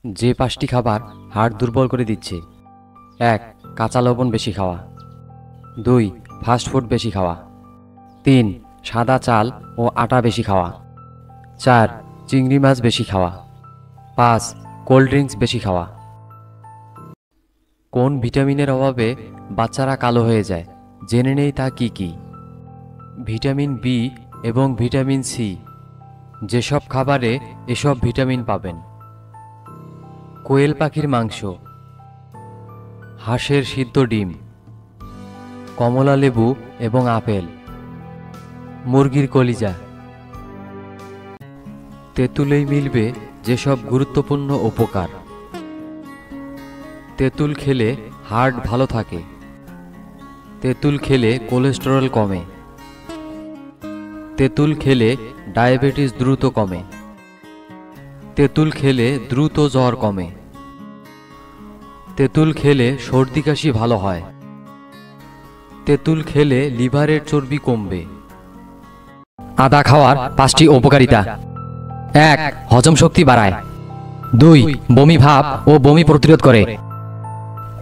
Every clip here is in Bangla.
যে 5টি খাবার হাড় দুর্বল করে দিচ্ছে: 1. কাঁচা লবণ বেশি খাওয়া। 2. ফাস্টফুড বেশি খাওয়া। 3. সাদা চাল ও আটা বেশি খাওয়া। 4. চিংড়ি মাছ বেশি খাওয়া। 5. কোল্ড ড্রিঙ্কস বেশি খাওয়া। কোন ভিটামিনের অভাবে বাচ্চারা কালো হয়ে যায়, জেনে নেই তা কি কি। ভিটামিন বি এবং ভিটামিন সি। যেসব খাবারে এসব ভিটামিন পাবেন: কোয়েল পাখির মাংস, হাঁসের সিদ্ধ ডিম, কমলা লেবু এবং আপেল, মুরগির কলিজা। তেঁতুলেই মিলবে যেসব গুরুত্বপূর্ণ উপকার: তেঁতুল খেলে হার্ট ভালো থাকে। তেঁতুল খেলে কোলেস্টেরল কমে। তেঁতুল খেলে ডায়াবেটিস দ্রুত কমে। তেঁতুল খেলে দ্রুত জ্বর কমে। তেঁতুল খেলে সর্দি কাশি ভালো হয়। তেঁতুল খেলে লিভারের চর্বি কমবে। আদা খাওয়ার 5টি উপকারিতা: 1. হজম শক্তি বাড়ায়। 2. বমি ভাব ও বমি প্রতিরোধ করে।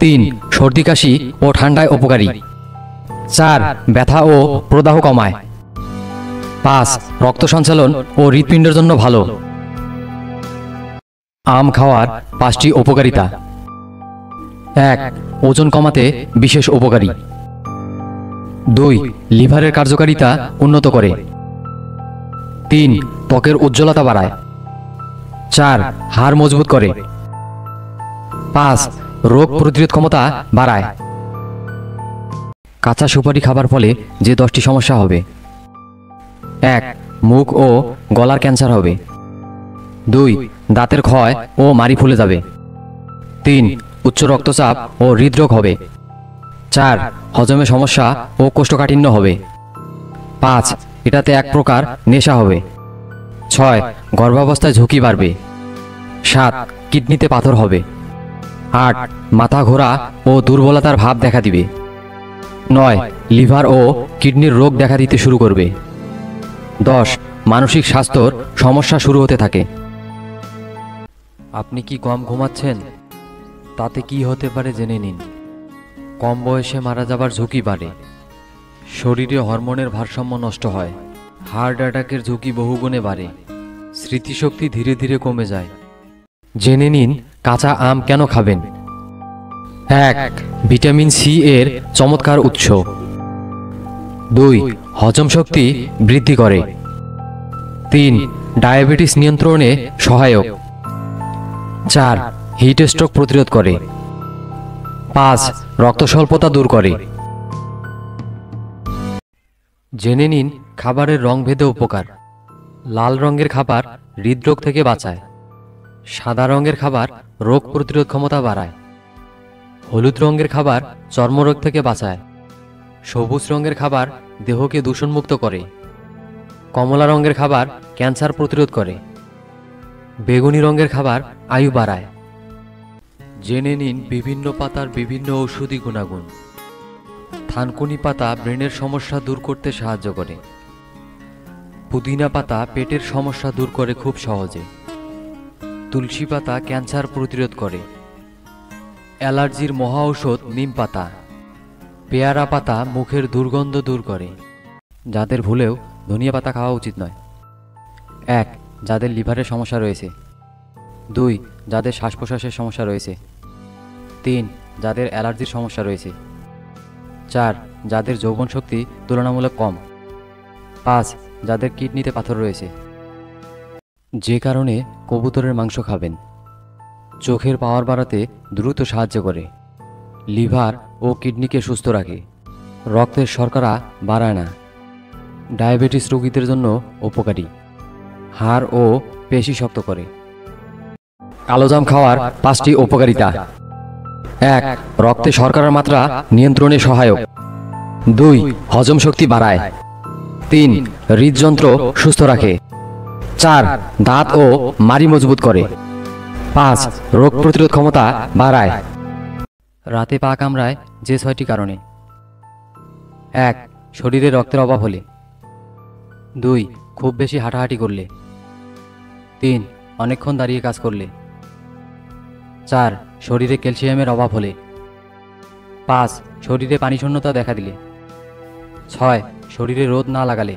3. সর্দি কাশি ও ঠান্ডায় উপকারী। 4. ব্যথা ও প্রদাহ কমায়। 5. রক্ত সঞ্চালন ও হৃৎপিণ্ডের জন্য ভালো। আম খাওয়ার 5টি উপকারিতা: 1. ওজন কমাতে বিশেষ উপকারী। 2. লিভারের কার্যকারিতা উন্নত করে। 3. ত্বকের উজ্জ্বলতা বাড়ায়। 4. হাড় মজবুত করে। 5. রোগ প্রতিরোধ ক্ষমতা বাড়ায়। কাঁচা সুপারি খাবার ফলে যে 10টি সমস্যা হবে: 1. মুখ ও গলার ক্যান্সার হবে। 2. দাঁতের ক্ষয় ও মাড়ি ফুলে যাবে। 3. উচ্চ রক্তচাপ ও হৃদরোগ হবে। 4. হজমে সমস্যা ও কোষ্ঠকাঠিন্য হবে। 5. এটাতে এক প্রকার নেশা হবে। 6. গর্ভাবস্থায় ঝুঁকি বাড়বে। 7. কিডনিতে পাথর হবে। 8. মাথা ঘোরা ও দুর্বলতার ভাব দেখা দিবে। 9. লিভার ও কিডনির রোগ দেখা দিতে শুরু করবে। 10. মানসিক স্বাস্থ্যর সমস্যা শুরু হতে থাকে। আপনি কি কম ঘুমাচ্ছেন? তাতে কি হতে পারে জেনে নিন। কম বয়সে মারা যাবার ঝুঁকি বাড়ে। শরীরে হরমোনের ভারসাম্য নষ্ট হয়। হার্ট অ্যাটাকের ঝুঁকি বহুগুণে বাড়ে। স্মৃতিশক্তি ধীরে ধীরে কমে যায়। জেনে নিন কাঁচা আম কেন খাবেন। 1. ভিটামিন সি এর চমৎকার উৎস। 2. হজম শক্তি বৃদ্ধি করে। 3. ডায়াবেটিস নিয়ন্ত্রণে সহায়ক। 4. হিট স্ট্রোক প্রতিরোধ করে। 5. রক্ত স্বল্পতা দূর করে। জেনে নিন খাবারের রং ভেদে উপকার। লাল রঙের খাবার হৃদরোগ থেকে বাঁচায়। সাদা রঙের খাবার রোগ প্রতিরোধ ক্ষমতা বাড়ায়। হলুদ রঙের খাবার চর্মরোগ থেকে বাঁচায়। সবুজ রঙের খাবার দেহকে দূষণমুক্ত করে। কমলা রঙের খাবার ক্যান্সার প্রতিরোধ করে। বেগুনি রঙের খাবার আয়ু বাড়ায়। জেনে নিন বিভিন্ন পাতার বিভিন্ন ঔষধি গুণাগুণ। থানকুনি পাতা ব্রেনের সমস্যা দূর করতে সাহায্য করে। পুদিনা পাতা পেটের সমস্যা দূর করে খুব সহজে। তুলসী পাতা ক্যান্সার প্রতিরোধ করে। অ্যালার্জির মহা ঔষধ নিম পাতা। পেয়ারা পাতা মুখের দুর্গন্ধ দূর করে। যাদের ভুলেও ধনিয়া পাতা খাওয়া উচিত নয়: 1. যাদের লিভারের সমস্যা রয়েছে। 2. যাদের শ্বাস প্রশ্বাসের সমস্যা রয়েছে। 3. যাদের অ্যালার্জির সমস্যা রয়েছে। 4. যাদের যৌবন শক্তি তুলনামূলক কম। 5. যাদের কিডনিতে পাথর রয়েছে। যে কারণে কবুতরের মাংস খাবেন: চোখের পাওয়ার বাড়াতে দ্রুত সাহায্য করে। লিভার ও কিডনিকে সুস্থ রাখে। রক্তের শর্করা বাড়ায় না। ডায়াবেটিস রোগীদের জন্য উপকারী। হাড় ও পেশি শক্ত করে। কালোজাম খাওয়ার 5টি উপকারিতা: 1. রক্তে শর্করার মাত্রা নিয়ন্ত্রণে সহায়ক। 2. হজম শক্তি বাড়ায়। 3. হৃদযন্ত্র সুস্থ রাখে। 4. দাঁত ও মাড়ি মজবুত করে। 5. রোগ প্রতিরোধ ক্ষমতা বাড়ায়। রাতে পা কামড়ায় যে 6টি কারণে: 1. শরীরে রক্তের অভাব হলে। 2. খুব বেশি হাঁটাহাঁটি করলে। 3. অনেকক্ষণ দাঁড়িয়ে কাজ করলে। 4. শরীরে ক্যালসিয়ামের অভাব হলে। 5. শরীরে পানিশূন্যতা দেখা দিলে। 6. শরীরে রোদ না লাগালে।